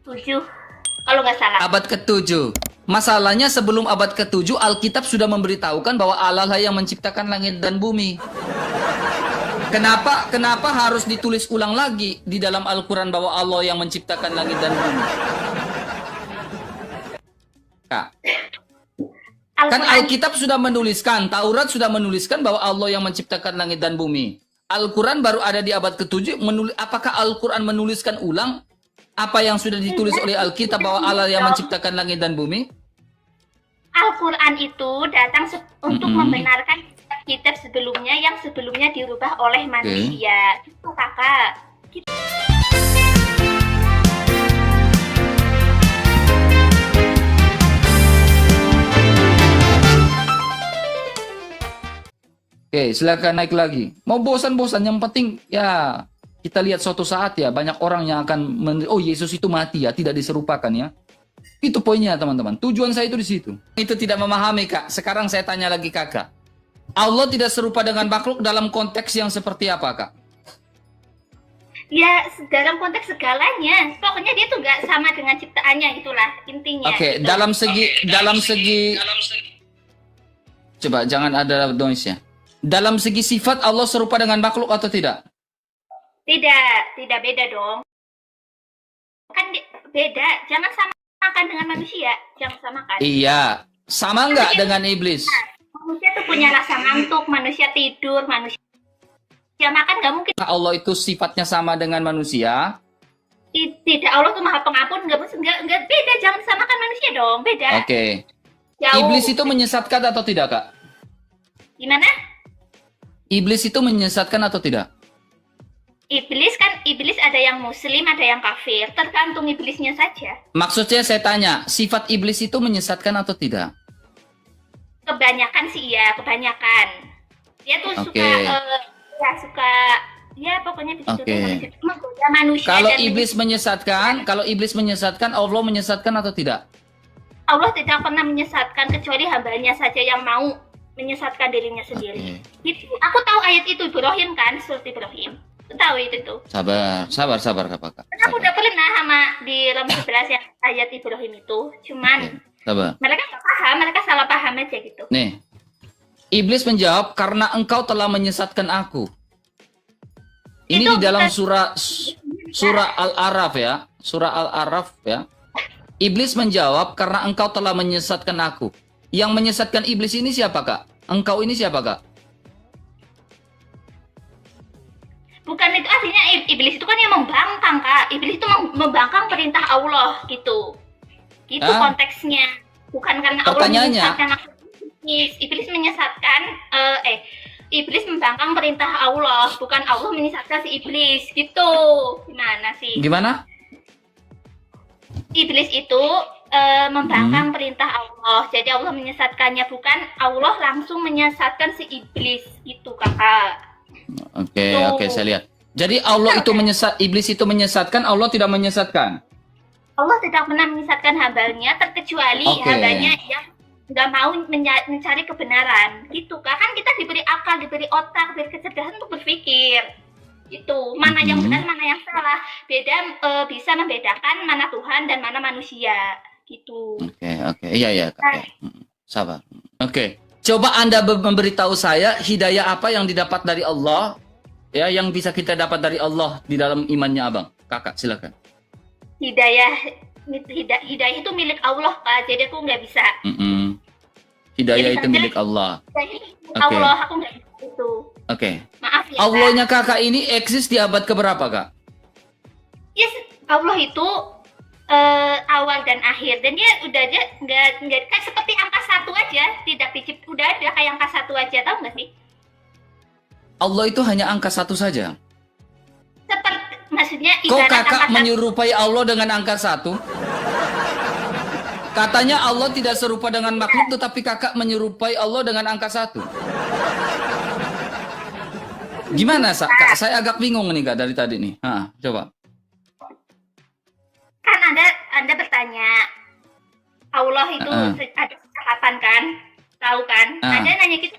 7 kalau nggak salah. Abad ke-7. Masalahnya sebelum abad ke-7 Alkitab sudah memberitahukan bahwa Allah lah yang menciptakan langit dan bumi. Kenapa harus ditulis ulang lagi di dalam Al-Quran bahwa Allah yang menciptakan langit dan bumi? Kak, kan Alkitab sudah menuliskan, Taurat sudah menuliskan bahwa Allah yang menciptakan langit dan bumi. Al-Quran baru ada di abad ke-7. Apakah Al-Quran menuliskan ulang apa yang sudah ditulis oleh Alkitab bahwa Allah yang menciptakan langit dan bumi? Al-Quran itu datang untuk membenarkan kitab sebelumnya yang sebelumnya dirubah oleh manusia. Itu kakak. Oke, silakan naik lagi. Mau bosan-bosan, yang penting ya kita lihat suatu saat ya banyak orang yang akan oh Yesus itu mati ya, tidak diserupakan ya. Itu poinnya teman-teman. Tujuan saya itu di situ. Itu tidak memahami kak. Sekarang saya tanya lagi kakak. Allah tidak serupa dengan makhluk dalam konteks yang seperti apa kak? Ya dalam konteks segalanya. Pokoknya dia tuh nggak sama dengan ciptaannya, itulah intinya. Oke, gitu. dalam segi coba jangan ada noise ya. Dalam segi sifat Allah serupa dengan makhluk atau tidak? Tidak beda dong. Kan beda, jangan samakan dengan manusia, jangan samakan. Iya, sama nggak dengan iblis? Manusia tuh punya rasa ngantuk, manusia tidur, manusia makan, nggak mungkin. Allah itu sifatnya sama dengan manusia? Tidak, Allah tuh maha pengampun, nggak beda, jangan samakan manusia dong, beda. Oke. Jauh. Iblis itu menyesatkan atau tidak kak? Gimana? Iblis itu menyesatkan atau tidak? Iblis ada yang muslim, ada yang kafir, tergantung iblisnya saja. Maksudnya saya tanya, sifat iblis itu menyesatkan atau tidak? Kebanyakan sih iya, kebanyakan. Dia tuh suka ya pokoknya begitu. Menggoda manusia. Kalau iblis menyesatkan, Allah menyesatkan atau tidak? Allah tidak pernah menyesatkan kecuali hambanya saja yang mau menyesatkan dirinya sendiri. Gitu. Aku tahu ayat itu Ibrahim kan, surat Ibrahim. Tahu itu tuh. Sabar kakak. Aku udah pernah sama di Rom 11 yang ayat Ibrahim itu, cuman sabar. Mereka nggak paham, mereka salah paham aja gitu. Nih, iblis menjawab karena engkau telah menyesatkan aku. Ini itu di dalam surah Al-A'raf ya, surah Al-A'raf ya. Iblis menjawab karena engkau telah menyesatkan aku. Yang menyesatkan iblis ini siapa kak? Engkau ini siapa kak? Bukan itu artinya iblis itu kan yang membangkang kak. Iblis itu membangkang perintah Allah gitu. Itu konteksnya. Bukan karena Allah menyesatkan iblis menyesatkan. Iblis membangkang perintah Allah, bukan Allah menyesatkan si iblis gitu. Gimana sih? Gimana? Iblis itu membangkang perintah Allah. Jadi Allah menyesatkannya, bukan Allah langsung menyesatkan si iblis gitu kakak. Oke, saya lihat. Jadi Allah itu iblis itu menyesatkan, Allah tidak menyesatkan. Allah tidak pernah menyesatkan hambanya, terkecuali hambanya yang nggak mau mencari kebenaran. Gitu kak, kan kita diberi akal, diberi otak, diberi kecerdasan untuk berpikir. Itu mana yang benar, mana yang salah. Bisa membedakan mana Tuhan dan mana manusia. Gitu. Oke. Iya. Sabar. Oke. Coba Anda memberitahu saya hidayah apa yang didapat dari Allah, ya, yang bisa kita dapat dari Allah di dalam imannya abang. Kakak, silakan. Hidayah itu milik Allah kak, jadi aku nggak bisa. Hidayah itu milik Allah. Allah, aku nggak bisa itu. Maaf ya. Allahnya kakak ini eksis di abad keberapa kak? Yes, Allah itu awal dan akhir, dan dia udah aja nggak kan seperti angka 1 aja, tidak dicipta, udah ada kayak angka 1 aja, tahu nggak sih? Allah itu hanya angka 1 saja. Maksudnya kok kakak menyerupai Allah dengan angka 1? Katanya Allah tidak serupa dengan makhluk, tetapi kakak menyerupai Allah dengan angka 1. Gimana kak? Saya agak bingung nih kak dari tadi nih. Coba. Kan Anda bertanya, Allah itu ada kapan kan? Tahu kan? Anda nanya gitu.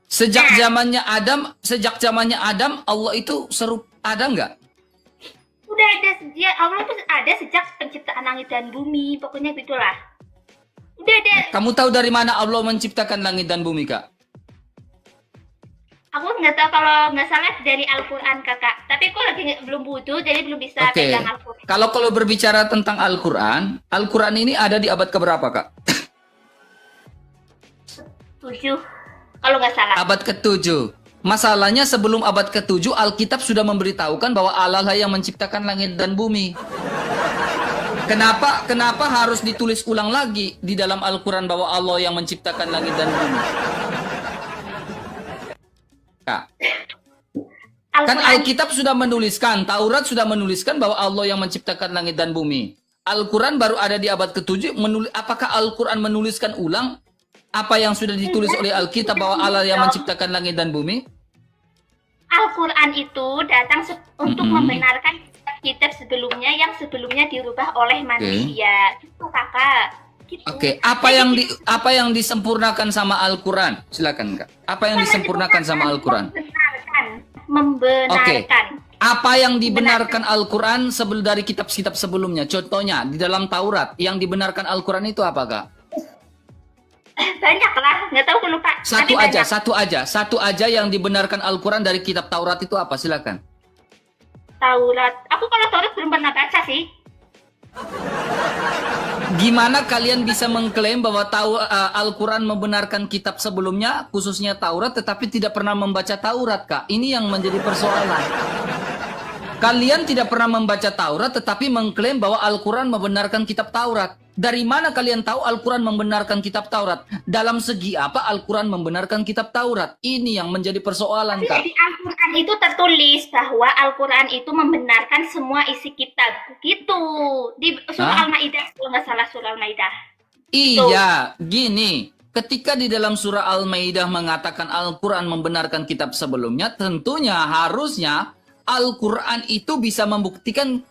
Sejak zamannya Adam, Allah itu ada nggak? Udah ada dia Allah tuh ada sejak penciptaan langit dan bumi, pokoknya gitulah. Udah ada. Kamu tahu dari mana Allah menciptakan langit dan bumi, Kak? Aku nggak tahu, kalau nggak salah dari Al-Quran kakak. Tapi aku lagi belum butuh, jadi belum bisa pegang Al-Quran. Kalau berbicara tentang Al-Quran, Al-Quran ini ada di abad keberapa, Kak? 7, kalau nggak salah. Abad ke-7. Masalahnya sebelum abad ke-7, Alkitab sudah memberitahukan bahwa Allah lah yang menciptakan langit dan bumi. Kenapa harus ditulis ulang lagi di dalam Al-Quran bahwa Allah yang menciptakan langit dan bumi? Kak. Kan Alkitab sudah menuliskan, Taurat sudah menuliskan bahwa Allah yang menciptakan langit dan bumi. Al-Quran baru ada di abad ke-7. Apakah Al-Quran menuliskan ulang apa yang sudah ditulis oleh Alkitab bahwa Allah yang menciptakan langit dan bumi? Al-Quran itu datang untuk membenarkan kitab sebelumnya yang sebelumnya dirubah oleh manusia. Itu kakak. Gitu. Oke, apa yang disempurnakan sama Al-Quran? Silakan, Kak. Apa yang disempurnakan sama Al-Quran? Membenarkan. Apa yang dibenarkan Al-Quran dari kitab-kitab sebelumnya? Contohnya di dalam Taurat yang dibenarkan Al-Quran itu apa, Kak? Banyak lah, nggak tahu, aku lupa. Satu aja yang dibenarkan Al-Quran dari kitab Taurat itu apa? Silakan. Taurat. Aku kalau Taurat belum pernah baca sih. Gimana kalian bisa mengklaim bahwa Al-Quran membenarkan kitab sebelumnya, khususnya Taurat, tetapi tidak pernah membaca Taurat, Kak? Ini yang menjadi persoalan. Kalian tidak pernah membaca Taurat, tetapi mengklaim bahwa Al-Quran membenarkan kitab Taurat. Dari mana kalian tahu Al-Quran membenarkan kitab Taurat? Dalam segi apa Al-Quran membenarkan kitab Taurat? Ini yang menjadi persoalan, Kak. Di Al-Quran itu tertulis bahwa Al-Quran itu membenarkan semua isi kitab. Gitu. Di surah Al-Maidah, kalau nggak salah surah Al-Maidah. Iya, gini. Ketika di dalam surah Al-Maidah mengatakan Al-Quran membenarkan kitab sebelumnya, tentunya harusnya Al-Quran itu bisa membuktikan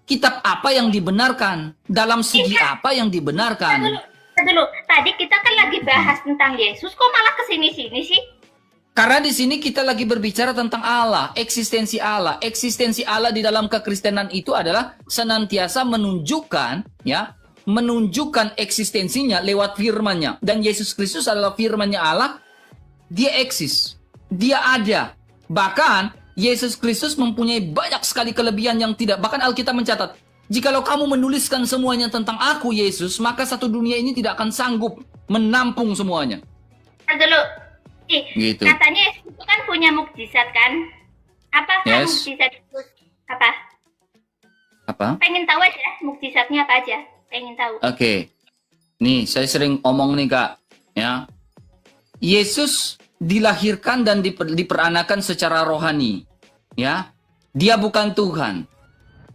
kitab apa yang dibenarkan, dalam segi apa yang dibenarkan. Dulu, tadi kita kan lagi bahas tentang Yesus, kok malah kesini-sini sih? Karena di sini kita lagi berbicara tentang Allah, eksistensi Allah. Eksistensi Allah di dalam kekristenan itu adalah senantiasa menunjukkan eksistensinya lewat firman-Nya. Dan Yesus Kristus adalah firman-Nya Allah, dia eksis, dia ada. Bahkan Yesus Kristus mempunyai banyak sekali kelebihan yang tidak. Bahkan Alkitab mencatat, jikalau kamu menuliskan semuanya tentang aku, Yesus, maka satu dunia ini tidak akan sanggup menampung semuanya. Dulu, gitu. Katanya Yesus itu kan punya mukjizat kan? Apa kan mukjizat itu? Apa? Pengen tahu aja, mukjizatnya apa aja? Pengen tahu. Oke. Nih, saya sering omong nih, Kak. Ya. Yesus dilahirkan dan diperanakan secara rohani. Ya, dia bukan Tuhan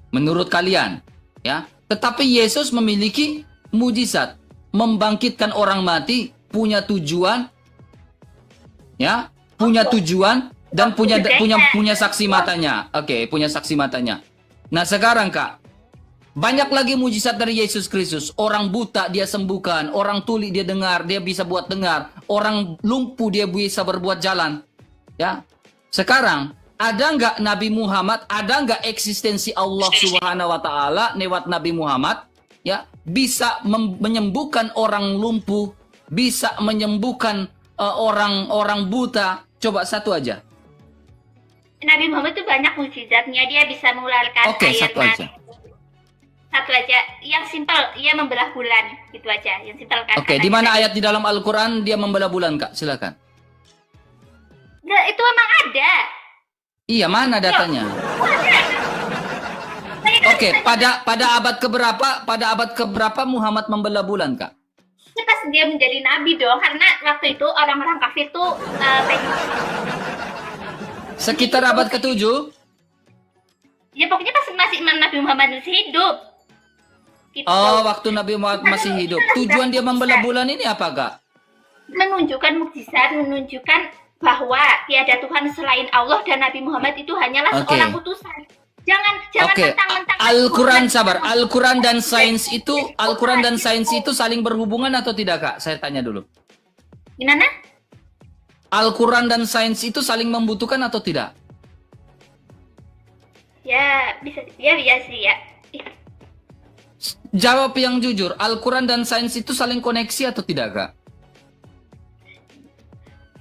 menurut kalian, ya. Tetapi Yesus memiliki mujizat, membangkitkan orang mati, punya tujuan, ya, punya tujuan dan punya saksi matanya. Oke, punya saksi matanya. Nah, sekarang, Kak, banyak lagi mujizat dari Yesus Kristus. Orang buta dia sembuhkan, orang tuli dia dengar, dia bisa buat dengar, orang lumpuh dia bisa berbuat jalan. Ya, sekarang ada nggak Nabi Muhammad, ada nggak eksistensi Allah Subhanahu Wa Taala lewat Nabi Muhammad, ya, bisa menyembuhkan orang lumpuh, bisa menyembuhkan orang buta? Coba satu aja. Nabi Muhammad itu banyak mujizatnya, dia bisa mengeluarkan air satu aja. Satu aja, yang simpel, ia membelah bulan, gitu aja, yang simpel kan. Oke, di mana ayat di dalam Al-Quran dia membelah bulan, Kak? Silakan. Nggak, itu memang ada. Iya, mana datanya? Oke, pada abad keberapa Muhammad membelah bulan, Kak? Pas dia menjadi nabi dong, karena waktu itu orang-orang kafir tuh sekitar abad ke-7? Ya pokoknya pas masih Nabi Muhammad masih hidup. Gitu. Oh, waktu Nabi Muhammad masih hidup. Tujuan dia membelah bulan ini apa, Kak? Menunjukkan mukjizat, menunjukkan bahwa tiada Tuhan selain Allah dan Nabi Muhammad itu hanyalah seorang utusan. Jangan mentang-mentang Al-Quran, sabar. Al-Quran dan sains itu saling berhubungan atau tidak, Kak? Saya tanya dulu. Gimana? Al-Quran dan sains itu saling membutuhkan atau tidak? Ya, bisa. Ya, iya sih ya. Jawab yang jujur, Al-Quran dan sains itu saling koneksi atau tidak, Kak?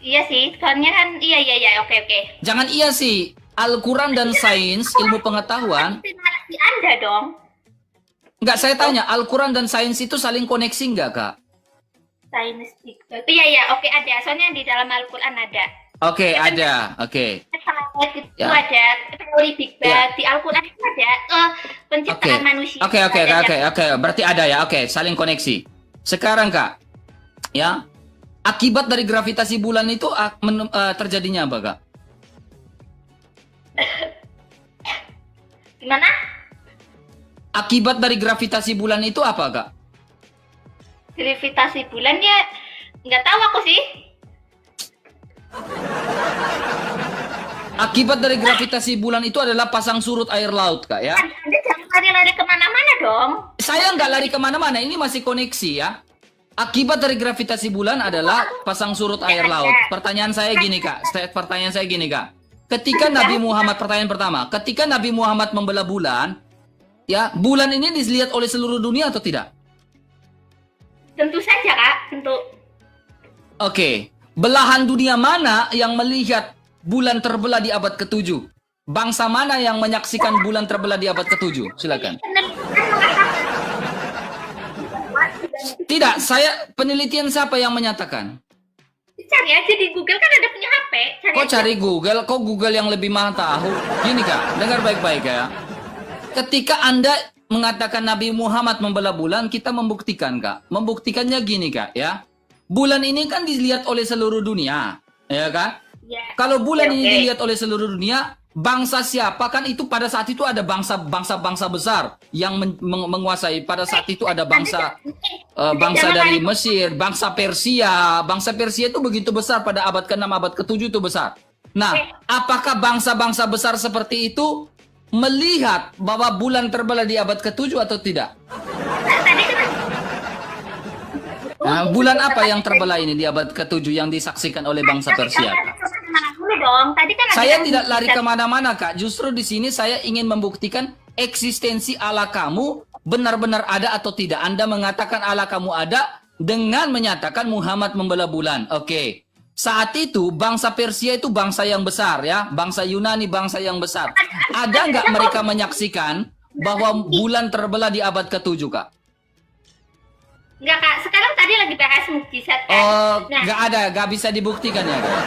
Iya sih, soalnya kan, iya, oke. Jangan iya sih. Al-Quran dan sains, ilmu pengetahuan. Terima Anda dong. Enggak, saya tanya, Al-Quran dan sains itu saling koneksi enggak, Kak? Sains Big Bang. Iya, oke ada. Soalnya di dalam Al-Quran ada. Oke, Ya, ada. Oke. itu Ya. ada teori Big Bang. Ya. Di Al-Quran itu ada penciptaan manusia. Oke. Berarti ada ya. Oke, saling koneksi. Sekarang, Kak, ya, akibat dari gravitasi bulan itu terjadinya apa, Kak? Gimana? Akibat dari gravitasi bulan itu apa, Kak? Gravitasi bulan ya nggak tahu aku sih. Akibat dari gravitasi bulan itu adalah pasang surut air laut, Kak, ya. Anda jangan lari-lari kemana-mana dong. Saya nggak lari kemana-mana, ini masih koneksi ya. Akibat dari gravitasi bulan adalah pasang surut air laut. Pertanyaan saya gini, Kak. Ketika Nabi Muhammad, pertanyaan pertama, ketika Nabi Muhammad membelah bulan, ya, bulan ini dilihat oleh seluruh dunia atau tidak? Tentu saja, Kak. Tentu. Oke. Belahan dunia mana yang melihat bulan terbelah di abad ke-7? Bangsa mana yang menyaksikan bulan terbelah di abad ke-7? Silakan. Tidak, penelitian siapa yang menyatakan? Cari aja di Google, kan ada punya HP. Kok cari Google? Kok Google yang lebih mahal tahu? Gini, Kak, dengar baik-baik ya. Ketika Anda mengatakan Nabi Muhammad membelah bulan, kita membuktikan, Kak. Membuktikannya gini, Kak, ya. Bulan ini kan dilihat oleh seluruh dunia, ya kan? Ya. Kalau bulan ini dilihat oleh seluruh dunia, bangsa siapa kan itu pada saat itu ada bangsa besar yang menguasai. Pada saat itu ada bangsa dari Mesir, bangsa Persia. Bangsa Persia itu begitu besar pada abad ke-6, abad ke-7 itu besar. Nah, apakah bangsa-bangsa besar seperti itu melihat bahwa bulan terbelah di abad ke-7 atau tidak? Nah, bulan apa yang terbelah ini di abad ke-7 yang disaksikan oleh bangsa Persia? Saya tidak lari kemana-mana, Kak. Justru di sini saya ingin membuktikan eksistensi Allah kamu benar-benar ada atau tidak. Anda mengatakan Allah kamu ada dengan menyatakan Muhammad membelah bulan. Oke. Saat itu bangsa Persia itu bangsa yang besar ya. Bangsa Yunani bangsa yang besar. Ada nggak mereka menyaksikan bahwa bulan terbelah di abad ke-7, Kak? Enggak, Kak. Sekarang tadi lagi bahas mukjizat kan. Oh, nggak ada. Nggak bisa dibuktikan ya, Kak?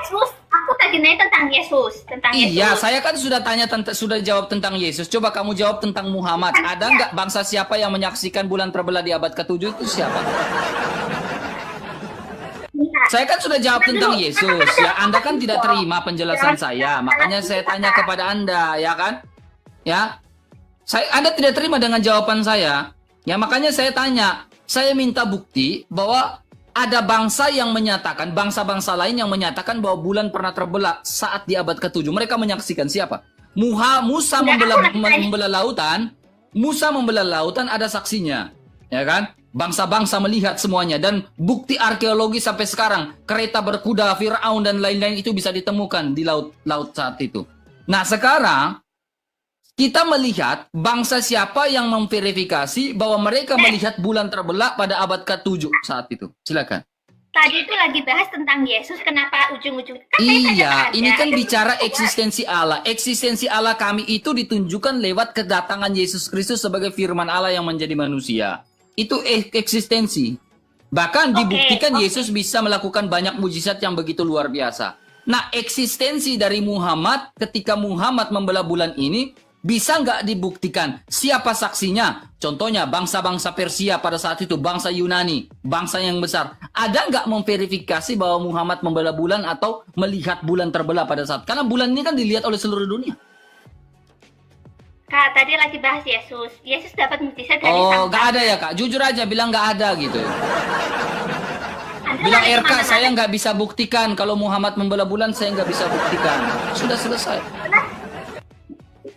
Yesus, aku tadi nanya tentang Yesus, Iya, saya kan sudah jawab tentang Yesus. Coba kamu jawab tentang Muhammad. Ada nggak bangsa siapa yang menyaksikan bulan terbelah di abad ke-7 itu siapa? Saya kan sudah jawab tentang Yesus. Ya, Anda kan tidak terima penjelasan saya. Makanya saya tanya kepada Anda, ya kan? Ya. Anda tidak terima dengan jawaban saya. Ya, makanya saya tanya. Saya minta bukti bahwa ada bangsa yang menyatakan, bangsa-bangsa lain yang menyatakan bahwa bulan pernah terbelah saat di abad ke-7. Mereka menyaksikan siapa? Musa membelah lautan. Musa membelah lautan ada saksinya. Ya kan? Bangsa-bangsa melihat semuanya. Dan bukti arkeologi sampai sekarang. Kereta berkuda, Fir'aun dan lain-lain itu bisa ditemukan di laut saat itu. Nah, sekarang kita melihat bangsa siapa yang memverifikasi bahwa mereka melihat bulan terbelah pada abad ke-7 saat itu. Silakan. Tadi itu lagi bahas tentang Yesus, kenapa ujung-ujung iya, ini kan bicara eksistensi Allah. Eksistensi Allah kami itu ditunjukkan lewat kedatangan Yesus Kristus sebagai firman Allah yang menjadi manusia. Itu eksistensi. Bahkan dibuktikan Yesus bisa melakukan banyak mujizat yang begitu luar biasa. Nah, eksistensi dari Muhammad ketika Muhammad membelah bulan ini bisa nggak dibuktikan? Siapa saksinya? Contohnya bangsa-bangsa Persia pada saat itu, bangsa Yunani, bangsa yang besar. Ada nggak memverifikasi bahwa Muhammad membelah bulan atau melihat bulan terbelah pada saat? Karena bulan ini kan dilihat oleh seluruh dunia. Kak, tadi lagi bahas Yesus. Yesus dapat mujizat dari Oh, nggak ada ya, Kak? Jujur aja bilang nggak ada gitu. Bilang RK, saya nggak bisa buktikan. Kalau Muhammad membelah bulan, saya nggak bisa buktikan. Sudah selesai.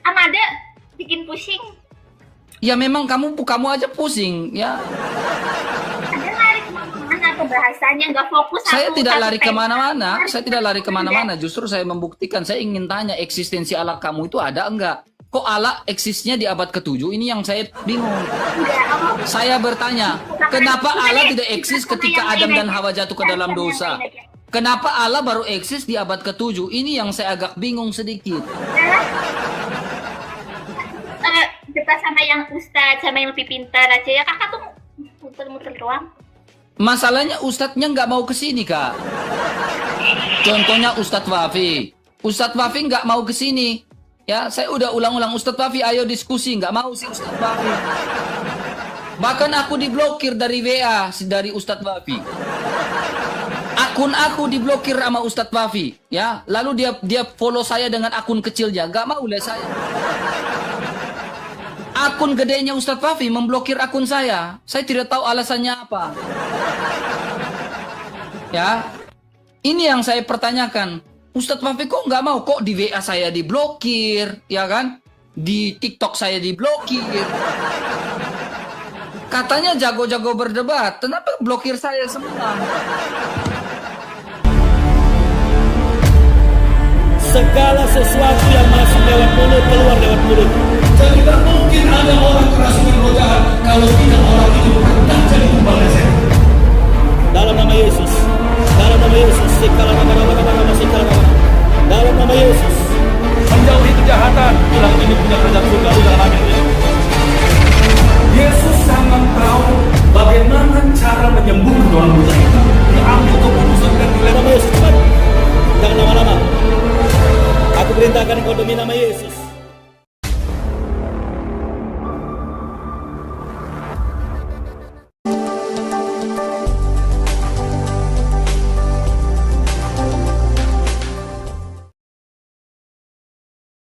Amada bikin pusing. Ya memang kamu aja pusing ya. Anda lari kemana-mana. pembahasannya, nggak fokus. Saya satu- tidak satu lari tema. kemana-mana. Saya tidak lari kemana-mana. Justru saya membuktikan. Saya ingin tanya eksistensi Allah kamu itu ada enggak? Kok Allah eksisnya di abad ke-7? Ini yang saya bingung. Enggak, Allah. Saya bertanya, kenapa Allah tidak eksis ketika Adam dan Hawa jatuh ke dalam dosa? Kenapa Allah baru eksis di abad ke-7? Ini yang saya agak bingung sedikit. Debat sama yang ustadz, sama yang lebih pintar aja ya. Kakak tuh muter-muter doang. Masalahnya ustadznya nggak mau kesini, Kak. Contohnya Ustadz Wafi. Ustadz Wafi nggak mau kesini. Ya, saya udah ulang-ulang, Ustadz Wafi ayo diskusi. Nggak mau sih Ustadz Wafi. Bahkan aku diblokir dari WA dari Ustadz Wafi. Akun aku diblokir sama Ustadz Wafi. Ya, lalu dia follow saya dengan akun kecilnya. Nggak mau lah saya. Akun gedenya Ustadz Wafi memblokir akun saya. Saya tidak tahu alasannya apa. Ya, ini yang saya pertanyakan. Ustadz Wafi kok nggak mau? Kok di WA saya diblokir, ya kan? Di TikTok saya diblokir. Katanya jago-jago berdebat. Kenapa blokir saya semua? Segala sesuatu yang masuk lewat mulut, keluar lewat mulut. Dan tidak mungkin ada orang kerasukan roh jahat kalau tidak orang itu pernah jadi tumbangnya saya. Dalam nama Yesus. Dalam nama Yesus. Sikala nama. Dalam nama Yesus. Menjauhi kejahatan, bilang ini punya kerajaan surga dalam amin. Yesus sangat tahu bagaimana cara menyembuhkan orang buta itu. Diambil untuk menusukkan di Dalam nama Yesus. Cepat. Jangan lama-lama. Aku perintahkan engkau demi nama Yesus.